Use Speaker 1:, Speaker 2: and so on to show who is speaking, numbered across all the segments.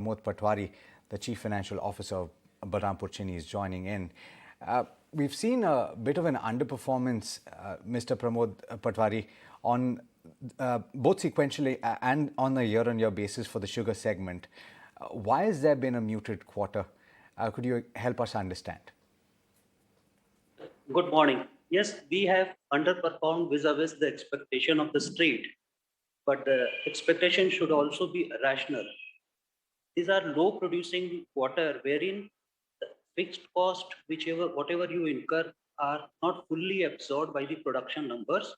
Speaker 1: Pramod Patwari, the Chief Financial Officer of Balrampur Chini, is joining in. We've seen a bit of an underperformance, Mr. Pramod Patwari, on both sequentially and on a year-on-year basis for the sugar segment. Why has there been a muted quarter? Could you help us understand?
Speaker 2: Good morning. Yes, we have underperformed vis-a-vis the expectation of the street, but the expectation should also be rational. These are low producing quarter wherein the fixed cost, whatever you incur, are not fully absorbed by the production numbers.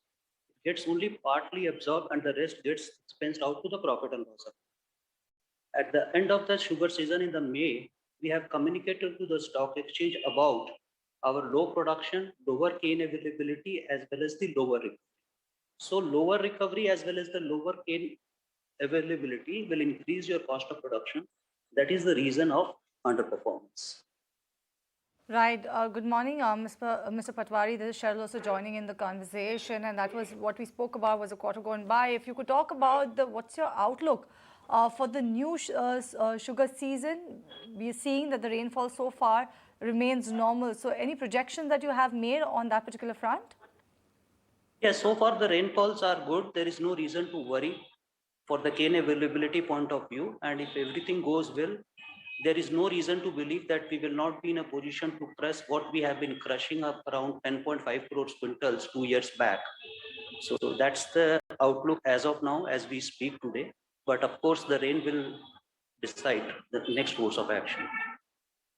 Speaker 2: It gets only partly absorbed and the rest gets expensed out to the profit and loss. At the end of the sugar season in the May, we have communicated to the stock exchange about our low production, lower cane availability, as well as the lower recovery. So lower recovery as well as the lower cane availability will increase your cost of production. That is the reason of underperformance.
Speaker 3: Right. Good morning, Mr. Patwari. This is Cheryl also joining in the conversation, and that was what we spoke about was a quarter gone by. If you could talk about what's your outlook for the new sugar season? We are seeing that the rainfall so far remains normal. So any projections that you have made on that particular front?
Speaker 2: Yes, so far the rainfalls are good. There is no reason to worry for the cane availability point of view. And if everything goes well, there is no reason to believe that we will not be in a position to crush what we have been crushing up around 10.5 crores quintals 2 years back. So that's the outlook as of now, as we speak today. But of course, the rain will decide the next course of action.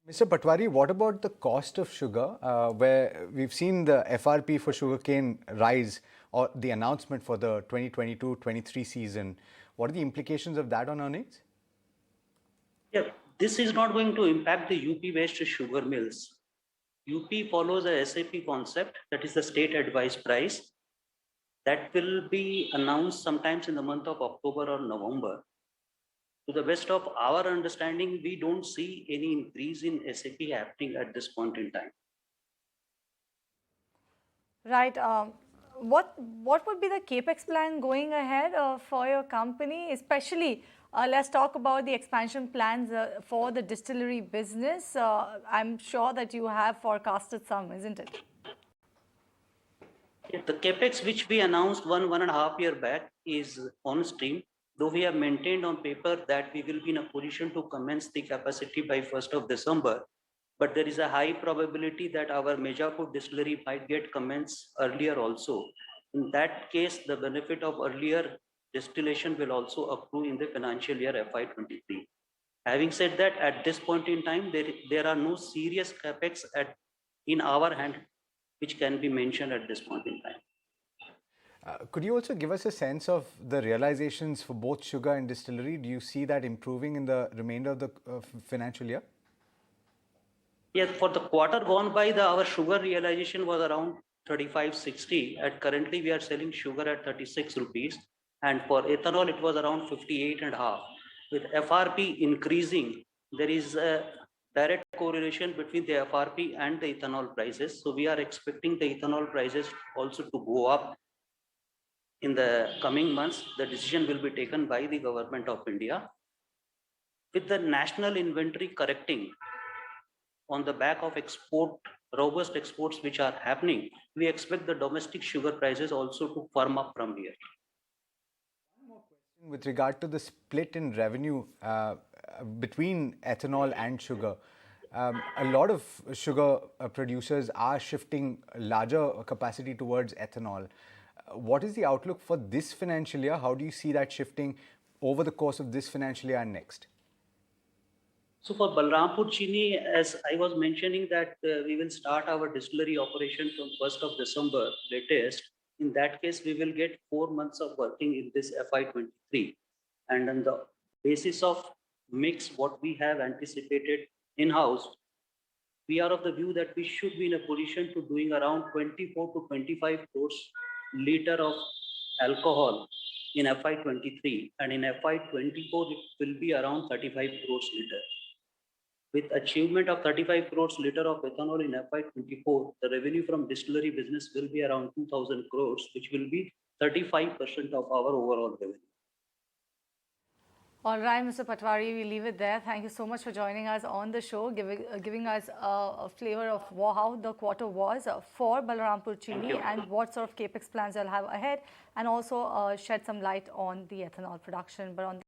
Speaker 1: Mr. Patwari, what about the cost of sugar, where we've seen the FRP for sugarcane rise, or the announcement for the 2022-23 season? What are the implications of that on earnings?
Speaker 2: Yeah, this is not going to impact the UP-based sugar mills. UP follows a SAP concept, that is the state advised price. That will be announced sometimes in the month of October or November. To the best of our understanding, we don't see any increase in SAP happening at this point in time.
Speaker 3: Right. What would be the capex plan going ahead for your company? Especially, let's talk about the expansion plans for the distillery business. I'm sure that you have forecasted some, isn't it?
Speaker 2: The capex which we announced one and a half year back is on stream. Though we have maintained on paper that we will be in a position to commence the capacity by 1st of December, but there is a high probability that our Mijapur distillery might get commenced earlier also. In that case, the benefit of earlier distillation will also accrue in the financial year FY23. Having said that, at this point in time, there are no serious capex in our hand which can be mentioned at this point in time.
Speaker 1: Could you also give us a sense of the realizations for both sugar and distillery? Do you see that improving in the remainder of the financial year?
Speaker 2: Yes, for the quarter gone by, our sugar realization was around 35.60. At currently, we are selling sugar at 36 rupees. And for ethanol, it was around 58.5. With FRP increasing, there is a direct correlation between the FRP and the ethanol prices. So we are expecting the ethanol prices also to go up in the coming months. The decision will be taken by the government of India. With the national inventory correcting on the back of robust exports which are happening, we expect the domestic sugar prices also to firm up from here.
Speaker 1: One more question with regard to the split in revenue between ethanol and sugar. A lot of sugar producers are shifting larger capacity towards ethanol. What is the outlook for this financial year? How do you see that shifting over the course of this financial year and next?
Speaker 2: So for Balrampur Chini, as I was mentioning that we will start our distillery operation from 1st of December latest. In that case, we will get 4 months of working in this FY23. And on the basis of mix, what we have anticipated in-house, we are of the view that we should be in a position to doing around 24 to 25 crores liter of alcohol in FY23, and in FY24 it will be around 35 crores liter. With achievement of 35 crores liter of ethanol in FY24, the revenue from distillery business will be around 2,000 crores, which will be 35% of our overall revenue.
Speaker 3: All right, Mr. Patwari, we leave it there. Thank you so much for joining us on the show, giving us a flavor of how the quarter was for Balrampur Chini and what sort of capex plans you'll have ahead, and also shed some light on the ethanol production. But on